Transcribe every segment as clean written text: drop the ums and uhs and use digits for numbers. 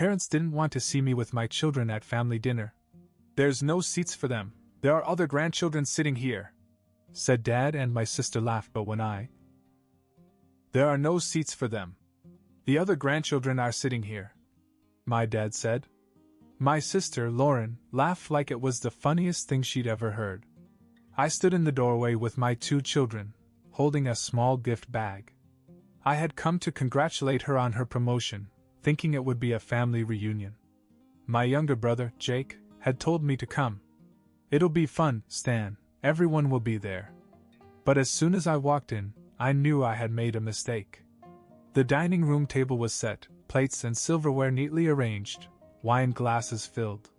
parents didn't want to see me with my children at family dinner. "There's no seats for them. There are other grandchildren sitting here," said Dad, and my sister laughed, but "There are no seats for them. The other grandchildren are sitting here," my dad said. My sister, Lauren, laughed like it was the funniest thing she'd ever heard. I stood in the doorway with my 2 children, holding a small gift bag. I had come to congratulate her on her promotion, thinking it would be a family reunion. My younger brother, Jake, had told me to come. "It'll be fun, Stan, everyone will be there." But as soon as I walked in, I knew I had made a mistake. The dining room table was set, plates and silverware neatly arranged, wine glasses filled.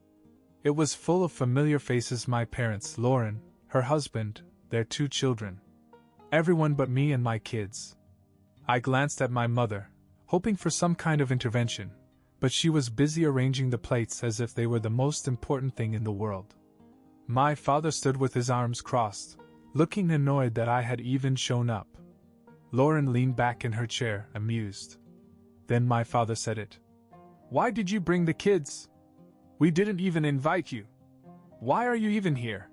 It was full of familiar faces: my parents, Lauren, her husband, their 2 children. Everyone but me and my kids. I glanced at my mother, hoping for some kind of intervention, but she was busy arranging the plates as if they were the most important thing in the world. My father stood with his arms crossed, looking annoyed that I had even shown up. Lauren leaned back in her chair, amused. Then my father said it. "Why did you bring the kids? We didn't even invite you. Why are you even here?"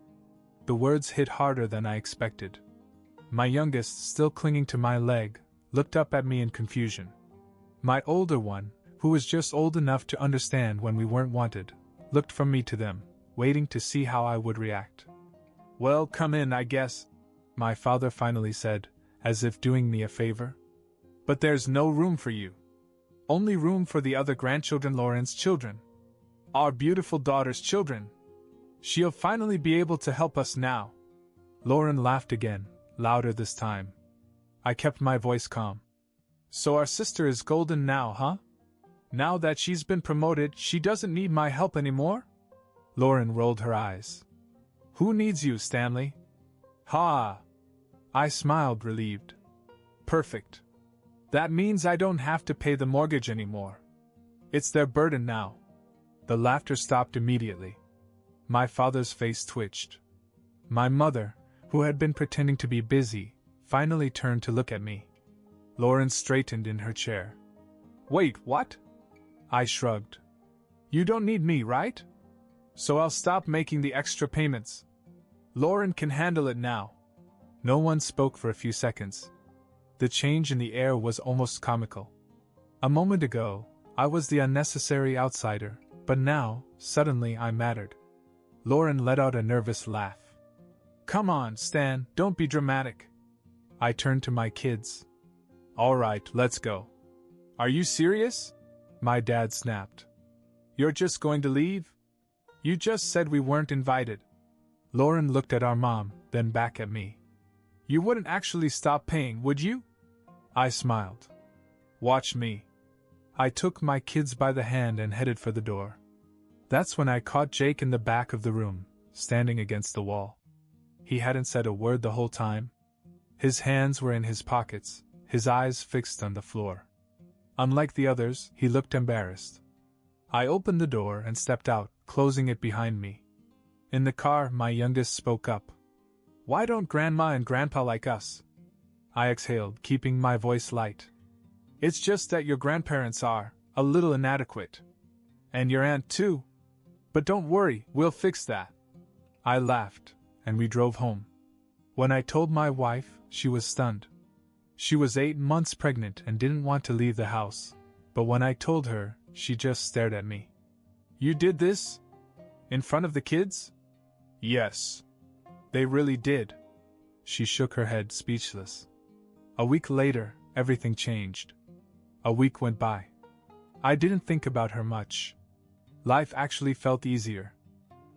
The words hit harder than I expected. My youngest, still clinging to my leg, looked up at me in confusion. My older one, who was just old enough to understand when we weren't wanted, looked from me to them, waiting to see how I would react. "Well, come in, I guess," my father finally said, as if doing me a favor. "But there's no room for you. Only room for the other grandchildren, Lauren's children. Our beautiful daughter's children. She'll finally be able to help us now." Lauren laughed again, louder this time. I kept my voice calm. "So our sister is golden now, huh? Now that she's been promoted, she doesn't need my help anymore?" Lauren rolled her eyes. "Who needs you, Stanley?" "Ha!" I smiled, relieved. "Perfect. That means I don't have to pay the mortgage anymore. It's their burden now." The laughter stopped immediately. My father's face twitched. My mother, who had been pretending to be busy, finally turned to look at me. Lauren straightened in her chair. "Wait, what?" I shrugged. "You don't need me, right? So I'll stop making the extra payments. Lauren can handle it now." No one spoke for a few seconds. The change in the air was almost comical. A moment ago, I was the unnecessary outsider, but now, suddenly I mattered. Lauren let out a nervous laugh. "Come on, Stan, don't be dramatic." I turned to my kids. "All right, let's go." "Are you serious?" my dad snapped. "You're just going to leave? You just said we weren't invited." Lauren looked at our mom, then back at me. "You wouldn't actually stop paying, would you?" I smiled. "Watch me." I took my kids by the hand and headed for the door. That's when I caught Jake in the back of the room, standing against the wall. He hadn't said a word the whole time. His hands were in his pockets, his eyes fixed on the floor. Unlike the others, he looked embarrassed. I opened the door and stepped out, closing it behind me. In the car, my youngest spoke up. "Why don't Grandma and Grandpa like us?" I exhaled, keeping my voice light. "It's just that your grandparents are a little inadequate. And your aunt too. But don't worry, we'll fix that." I laughed, and we drove home. When I told my wife, she was stunned. She was 8 months pregnant and didn't want to leave the house, but when I told her, she just stared at me. "You did this? In front of the kids?" "Yes. They really did." She shook her head, speechless. A week later, everything changed. A week went by. I didn't think about her much. Life actually felt easier.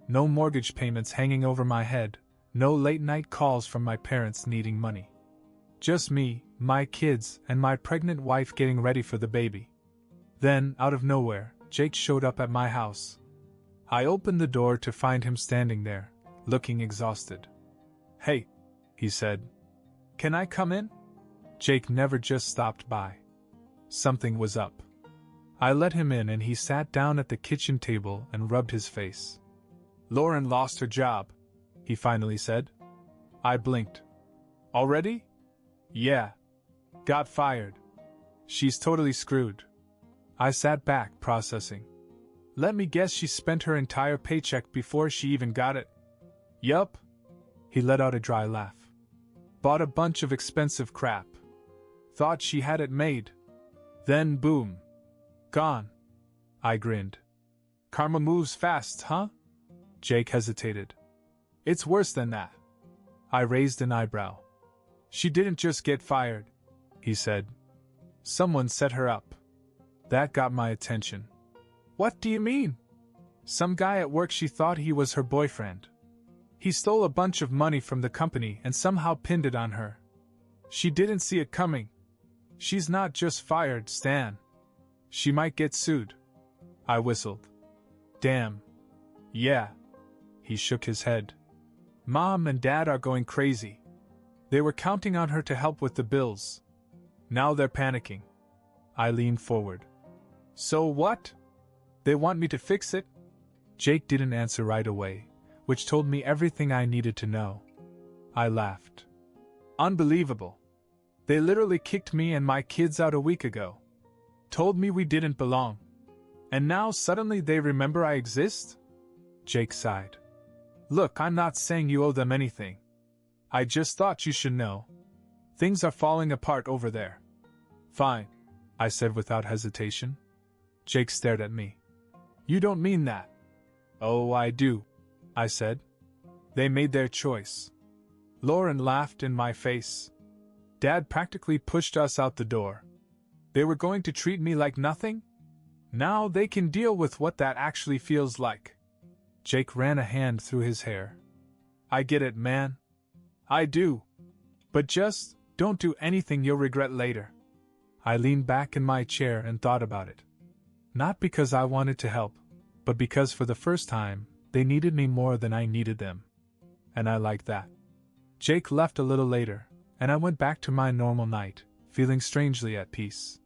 No mortgage payments hanging over my head, no late-night calls from my parents needing money. Just me, my kids, and my pregnant wife getting ready for the baby. Then, out of nowhere, Jake showed up at my house. I opened the door to find him standing there, looking exhausted. "Hey," he said. "Can I come in?" Jake never just stopped by. Something was up. I let him in and he sat down at the kitchen table and rubbed his face. "Lauren lost her job," he finally said. I blinked. "Already?" "Yeah. Got fired. She's totally screwed." I sat back, processing. Let me guess, she spent her entire paycheck before she even got it. Yup. He let out a dry laugh. Bought a bunch of expensive crap. Thought she had it made. Then boom. Gone. I grinned. Karma moves fast, huh? Jake hesitated. It's worse than that. I raised an eyebrow. She didn't just get fired, he said. Someone set her up. That got my attention. What do you mean? Some guy at work, she thought he was her boyfriend. He stole a bunch of money from the company and somehow pinned it on her. She didn't see it coming. She's not just fired, Stan. She might get sued. I whistled. Damn. Yeah. He shook his head. Mom and Dad are going crazy. They were counting on her to help with the bills. Now they're panicking. I leaned forward. So what? They want me to fix it? Jake didn't answer right away, which told me everything I needed to know. I laughed. Unbelievable. They literally kicked me and my kids out a week ago. Told me we didn't belong. And now suddenly they remember I exist? Jake sighed. Look, I'm not saying you owe them anything. I just thought you should know. Things are falling apart over there. Fine, I said without hesitation. Jake stared at me. You don't mean that. Oh, I do, I said. They made their choice. Lauren laughed in my face. Dad practically pushed us out the door. They were going to treat me like nothing? Now they can deal with what that actually feels like. Jake ran a hand through his hair. I get it, man. I do. But just don't do anything you'll regret later. I leaned back in my chair and thought about it. Not because I wanted to help, but because for the first time, they needed me more than I needed them. And I liked that. Jake left a little later, and I went back to my normal night, feeling strangely at peace.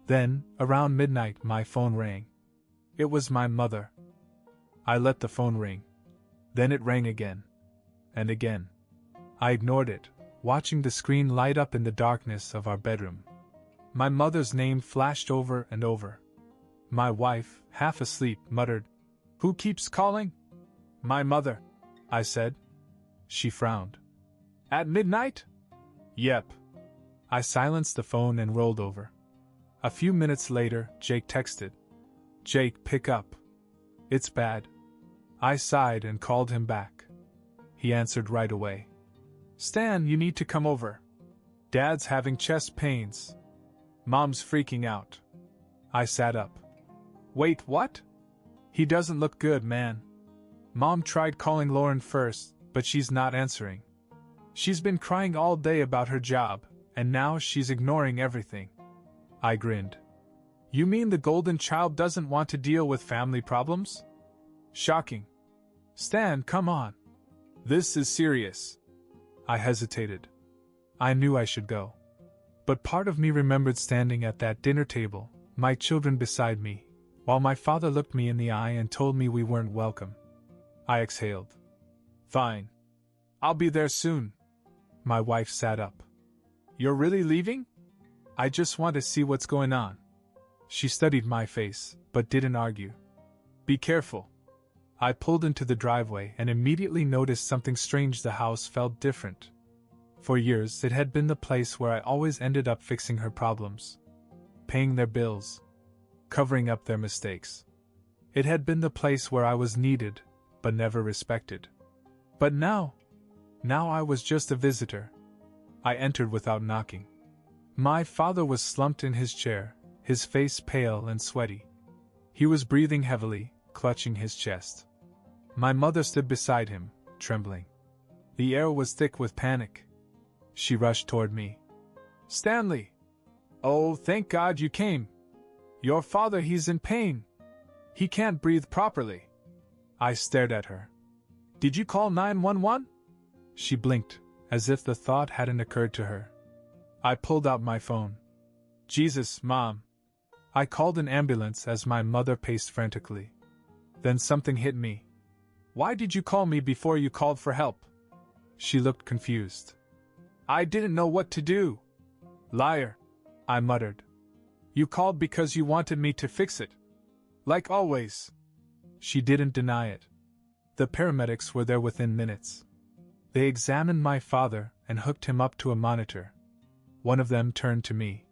Then, around midnight, my phone rang. It was my mother. I let the phone ring. Then it rang again. And again. I ignored it, watching the screen light up in the darkness of our bedroom. My mother's name flashed over and over. My wife, half asleep, muttered, "Who keeps calling?" "My mother," I said. She frowned. "At midnight?" "Yep." I silenced the phone and rolled over. A few minutes later, Jake texted. "Jake, pick up. It's bad." I sighed and called him back. He answered right away. "Stan, you need to come over. Dad's having chest pains. Mom's freaking out." I sat up. "Wait, what?" "He doesn't look good, man. Mom tried calling Lauren first, but she's not answering. She's been crying all day about her job, and now she's ignoring everything." I grinned. "You mean the golden child doesn't want to deal with family problems? Shocking. Stan, come on. This is serious." I hesitated. I knew I should go. But part of me remembered standing at that dinner table, my children beside me, while my father looked me in the eye and told me we weren't welcome. I exhaled. "Fine. I'll be there soon." My wife sat up. "You're really leaving?" "I just want to see what's going on." She studied my face, but didn't argue. "Be careful." I pulled into the driveway and immediately noticed something strange. The house felt different. For years, it had been the place where I always ended up fixing her problems, paying their bills, covering up their mistakes. It had been the place where I was needed, but never respected. But now I was just a visitor. I entered without knocking. My father was slumped in his chair, his face pale and sweaty. He was breathing heavily, clutching his chest. My mother stood beside him, trembling. The air was thick with panic. She rushed toward me. "Stanley! Oh, thank God you came. Your father, he's in pain. He can't breathe properly." I stared at her. "Did you call 911? She blinked, as if the thought hadn't occurred to her. I pulled out my phone. "Jesus, Mom." I called an ambulance as my mother paced frantically. Then something hit me. "Why did you call me before you called for help?" She looked confused. "I didn't know what to do." "Liar," I muttered. You called because you wanted me to fix it. Like always. She didn't deny it. The paramedics were there within minutes. They examined my father and hooked him up to a monitor. One of them turned to me.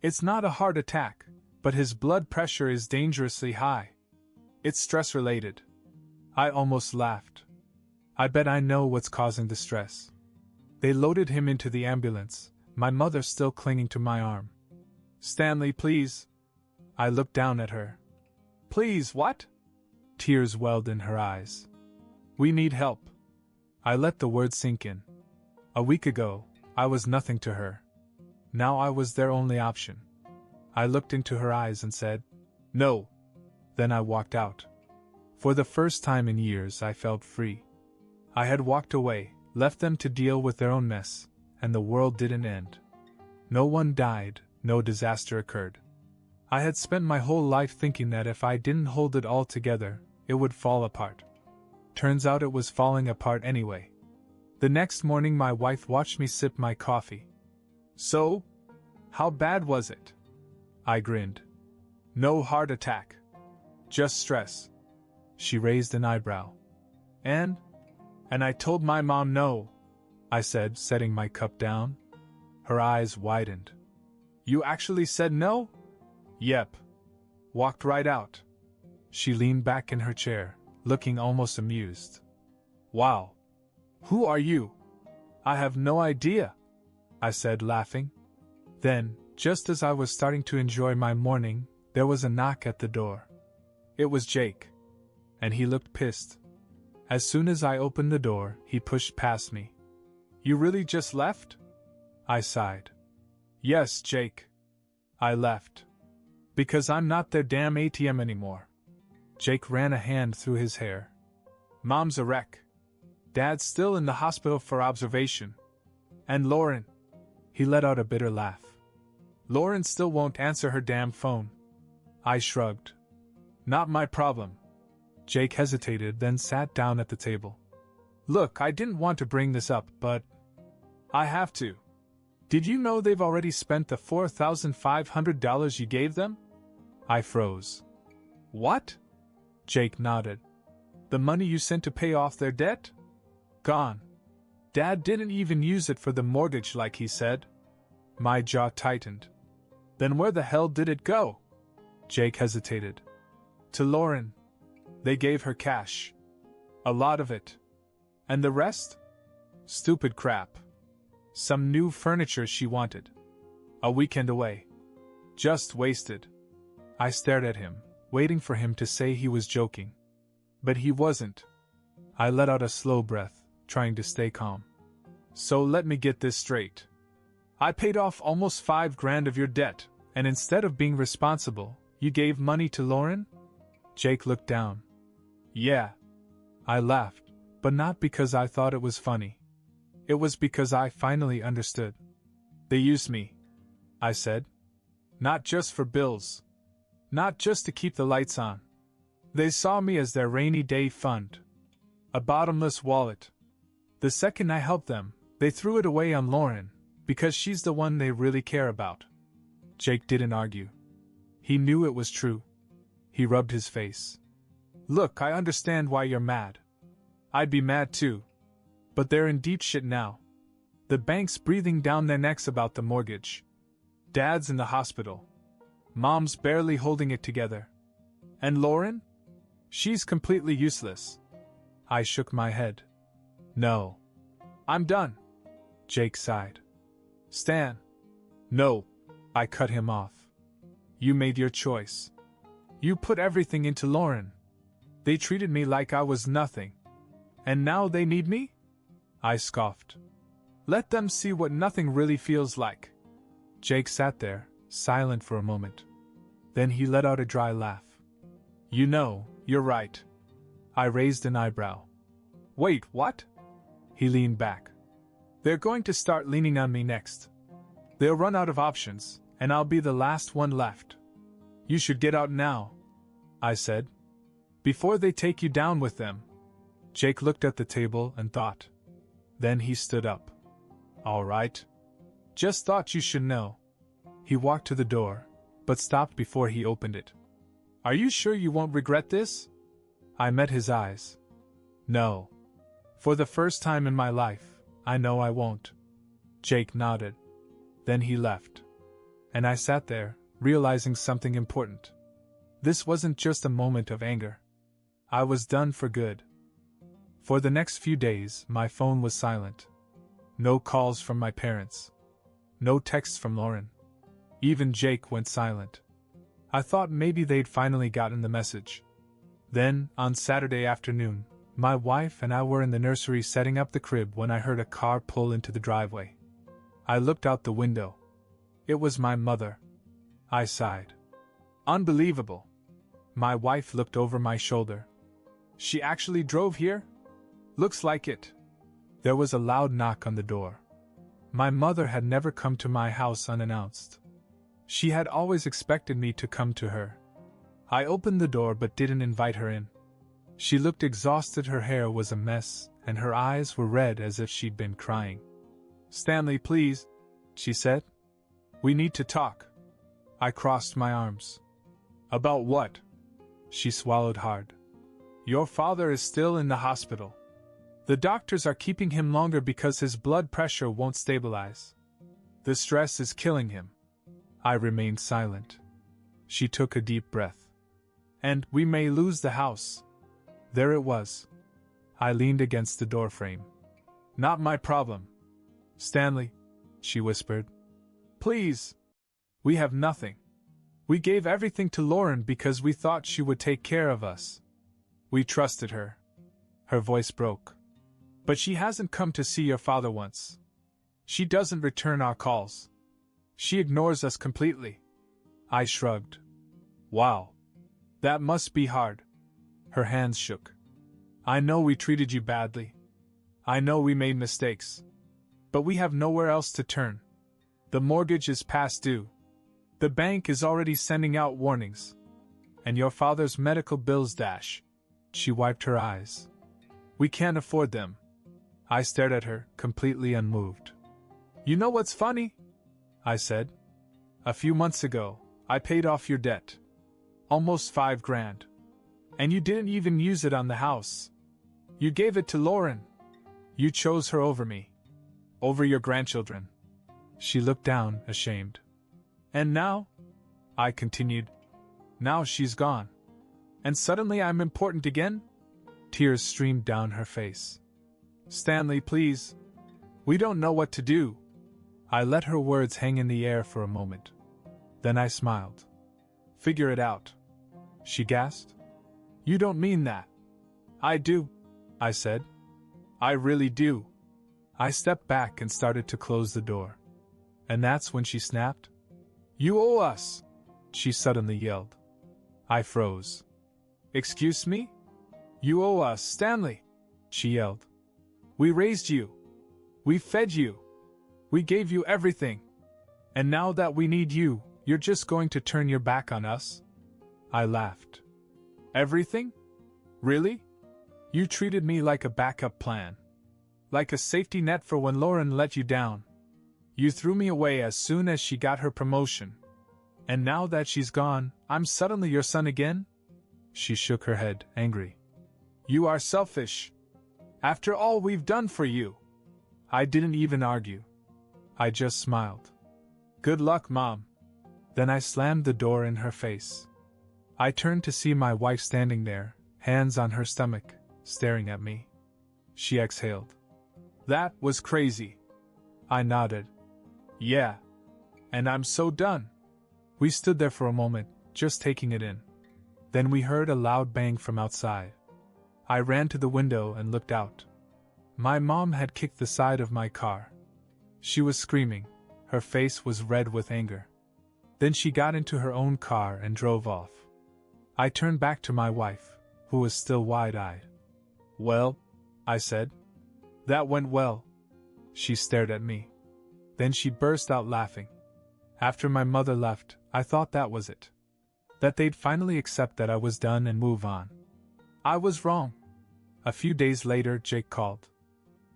It's not a heart attack, but his blood pressure is dangerously high. It's stress-related. I almost laughed. I bet I know what's causing the stress. They loaded him into the ambulance, my mother still clinging to my arm. Stanley, please. I looked down at her. Please, what? Tears welled in her eyes. We need help. I let the words sink in. A week ago, I was nothing to her. Now I was their only option. I looked into her eyes and said, no. Then I walked out. For the first time in years, I felt free. I had walked away, left them to deal with their own mess, and the world didn't end. No one died, no disaster occurred. I had spent my whole life thinking that if I didn't hold it all together, it would fall apart. Turns out it was falling apart anyway. The next morning my wife watched me sip my coffee. So? How bad was it? I grinned. No heart attack. Just stress. She raised an eyebrow. And I told my mom no, I said, setting my cup down. Her eyes widened. You actually said no? Yep. Walked right out. She leaned back in her chair, looking almost amused. Wow. Who are you? I have no idea, I said, laughing. Then, just as I was starting to enjoy my morning, there was a knock at the door. It was Jake. And he looked pissed. As soon as I opened the door, he pushed past me. You really just left? I sighed. Yes, Jake. I left. Because I'm not their damn ATM anymore. Jake ran a hand through his hair. Mom's a wreck. Dad's still in the hospital for observation. And Lauren. He let out a bitter laugh. Lauren still won't answer her damn phone. I shrugged. Not my problem. Jake hesitated, then sat down at the table. Look, I didn't want to bring this up, but I have to. Did you know they've already spent the $4,500 you gave them? I froze. What? Jake nodded. The money you sent to pay off their debt? Gone. Dad didn't even use it for the mortgage like he said. My jaw tightened. Then where the hell did it go? Jake hesitated. To Lauren. They gave her cash. A lot of it. And the rest? Stupid crap. Some new furniture she wanted. A weekend away. Just wasted. I stared at him, waiting for him to say he was joking. But he wasn't. I let out a slow breath, trying to stay calm. So let me get this straight. I paid off almost $5,000 of your debt, and instead of being responsible, you gave money to Lauren? Jake looked down. Yeah. I laughed, but not because I thought it was funny. It was because I finally understood. They used me, I said. Not just for bills. Not just to keep the lights on. They saw me as their rainy day fund. A bottomless wallet. The second I helped them, they threw it away on Lauren, because she's the one they really care about. Jake didn't argue. He knew it was true. He rubbed his face. Look, I understand why you're mad. I'd be mad too. But they're in deep shit now. The bank's breathing down their necks about the mortgage. Dad's in the hospital. Mom's barely holding it together. And Lauren? She's completely useless. I shook my head. No. I'm done. Jake sighed. Stan. No. I cut him off. You made your choice. You put everything into Lauren. They treated me like I was nothing. And now they need me? I scoffed. Let them see what nothing really feels like. Jake sat there, silent for a moment. Then he let out a dry laugh. You know, you're right. I raised an eyebrow. Wait, what? He leaned back. They're going to start leaning on me next. They'll run out of options, and I'll be the last one left. You should get out now, I said. Before they take you down with them. Jake looked at the table and thought. Then he stood up. All right. Just thought you should know. He walked to the door, but stopped before he opened it. Are you sure you won't regret this? I met his eyes. No. For the first time in my life, I know I won't. Jake nodded. Then he left. And I sat there, realizing something important. This wasn't just a moment of anger. I was done for good. For the next few days, my phone was silent. No calls from my parents. No texts from Lauren. Even Jake went silent. I thought maybe they'd finally gotten the message. Then, on Saturday afternoon, my wife and I were in the nursery setting up the crib when I heard a car pull into the driveway. I looked out the window. It was my mother. I sighed. Unbelievable. My wife looked over my shoulder. She actually drove here? Looks like it. There was a loud knock on the door. My mother had never come to my house unannounced. She had always expected me to come to her. I opened the door but didn't invite her in. She looked exhausted, her hair was a mess, and her eyes were red as if she'd been crying. Stanley, please, she said. We need to talk. I crossed my arms. About what? She swallowed hard. Your father is still in the hospital. The doctors are keeping him longer because his blood pressure won't stabilize. The stress is killing him. I remained silent. She took a deep breath. And we may lose the house. There it was. I leaned against the doorframe. Not my problem. Stanley, she whispered. Please. We have nothing. We gave everything to Lauren because we thought she would take care of us. We trusted her. Her voice broke. But she hasn't come to see your father once. She doesn't return our calls. She ignores us completely. I shrugged. Wow. That must be hard. Her hands shook. I know we treated you badly. I know we made mistakes. But we have nowhere else to turn. The mortgage is past due. The bank is already sending out warnings. And your father's medical bills dash. She wiped her eyes. We can't afford them. I stared at her, completely unmoved. You know what's funny? I said. A few months ago, I paid off your debt. Almost $5,000. And you didn't even use it on the house. You gave it to Lauren. You chose her over me. Over your grandchildren. She looked down, ashamed. And now? I continued. Now she's gone. And suddenly I'm important again? Tears streamed down her face. Stanley, please. We don't know what to do. I let her words hang in the air for a moment. Then I smiled. Figure it out. She gasped. You don't mean that. I do, I said. I really do. I stepped back and started to close the door. And that's when she snapped. You owe us, she suddenly yelled. I froze. Excuse me? You owe us, Stanley, she yelled. We raised you. We fed you. We gave you everything. And now that we need you, you're just going to turn your back on us? I laughed. Everything? Really? You treated me like a backup plan. Like a safety net for when Lauren let you down. You threw me away as soon as she got her promotion. And now that she's gone, I'm suddenly your son again? She shook her head, angry. You are selfish. After all we've done for you. I didn't even argue. I just smiled. Good luck, Mom. Then I slammed the door in her face. I turned to see my wife standing there, hands on her stomach, staring at me. She exhaled. That was crazy. I nodded. Yeah. And I'm so done. We stood there for a moment, just taking it in. Then we heard a loud bang from outside. I ran to the window and looked out. My mom had kicked the side of my car. She was screaming. Her face was red with anger. Then she got into her own car and drove off. I turned back to my wife, who was still wide-eyed. Well, I said. That went well. She stared at me. Then she burst out laughing. After my mother left, I thought that was it. That they'd finally accept that I was done and move on. I was wrong. A few days later, Jake called.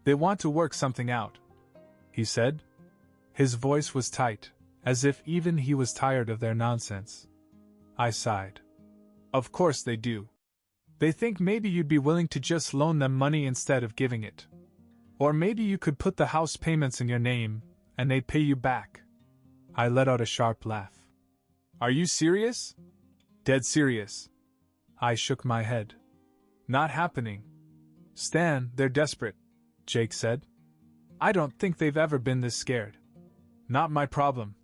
They want to work something out, he said. His voice was tight, as if even he was tired of their nonsense. I sighed. Of course they do. They think maybe you'd be willing to just loan them money instead of giving it. Or maybe you could put the house payments in your name, and they'd pay you back. I let out a sharp laugh. Are you serious? Dead serious. I shook my head. Not happening. Stan, they're desperate, Jake said. I don't think they've ever been this scared. Not my problem,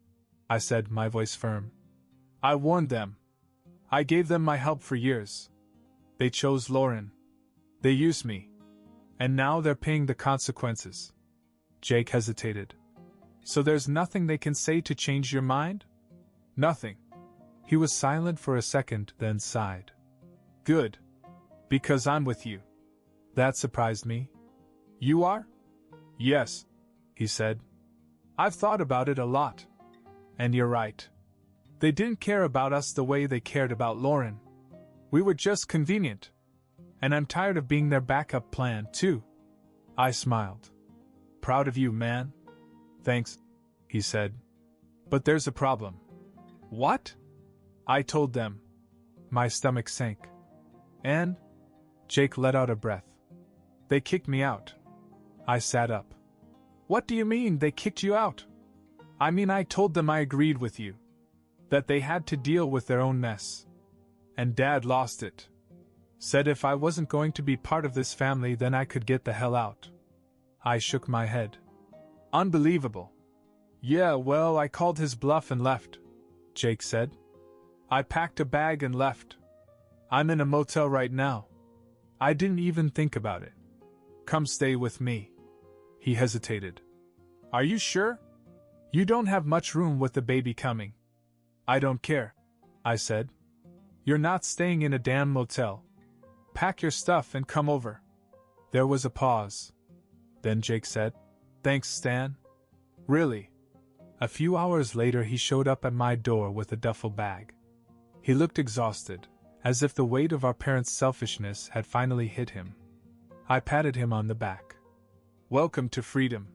I said, my voice firm. I warned them. I gave them my help for years. They chose Lauren. They used me. And now they're paying the consequences. Jake hesitated. So there's nothing they can say to change your mind? Nothing. He was silent for a second, then sighed. Good. Because I'm with you. That surprised me. You are? Yes, he said. I've thought about it a lot. And you're right. They didn't care about us the way they cared about Lauren. We were just convenient. And I'm tired of being their backup plan, too. I smiled. Proud of you, man. Thanks, he said. But there's a problem. What? I told them. My stomach sank. And? Jake let out a breath. They kicked me out. I sat up. What do you mean they kicked you out? I mean I told them I agreed with you. That they had to deal with their own mess. And Dad lost it. Said if I wasn't going to be part of this family then I could get the hell out. I shook my head. Unbelievable. Yeah, well, I called his bluff and left, Jake said. I packed a bag and left. I'm in a motel right now. I didn't even think about it. Come stay with me. He hesitated. Are you sure? You don't have much room with the baby coming. I don't care, I said. You're not staying in a damn motel. Pack your stuff and come over. There was a pause. Then Jake said, Thanks, Stan. Really? A few hours later he showed up at my door with a duffel bag. He looked exhausted, as if the weight of our parents' selfishness had finally hit him. I patted him on the back. Welcome to freedom.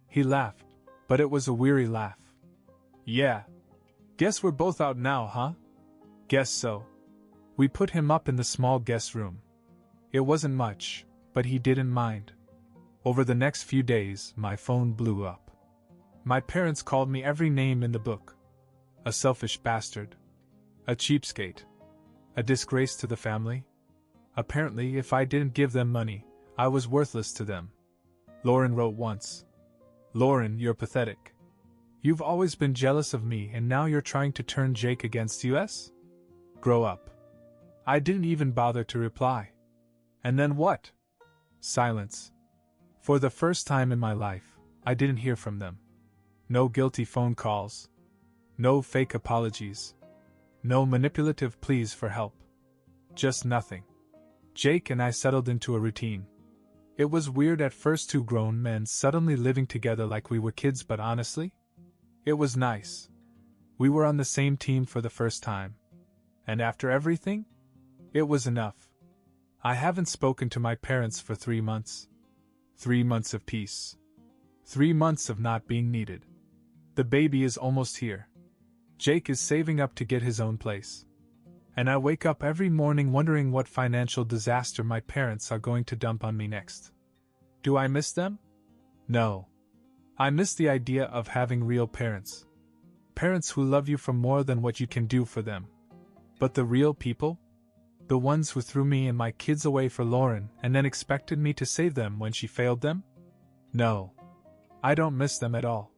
He laughed, but it was a weary laugh. Yeah. Guess we're both out now, huh? Guess so. We put him up in the small guest room. It wasn't much, but he didn't mind. Over the next few days, my phone blew up. My parents called me every name in the book. A selfish bastard. A cheapskate. A disgrace to the family. Apparently, if I didn't give them money, I was worthless to them. Lauren wrote once. Lauren, you're pathetic. You've always been jealous of me and now you're trying to turn Jake against us? Grow up. I didn't even bother to reply. And then what? Silence. For the first time in my life, I didn't hear from them. No guilty phone calls. No fake apologies. No manipulative pleas for help. Just nothing. Jake and I settled into a routine. It was weird at first, two grown men suddenly living together like we were kids, but honestly, it was nice. We were on the same team for the first time. And after everything, it was enough. I haven't spoken to my parents for 3 months. 3 months of peace. 3 months of not being needed. The baby is almost here. Jake is saving up to get his own place. And I wake up every morning wondering what financial disaster my parents are going to dump on me next. Do I miss them? No. I miss the idea of having real parents. Parents who love you for more than what you can do for them. But the real people? The ones who threw me and my kids away for Lauren and then expected me to save them when she failed them? No. I don't miss them at all.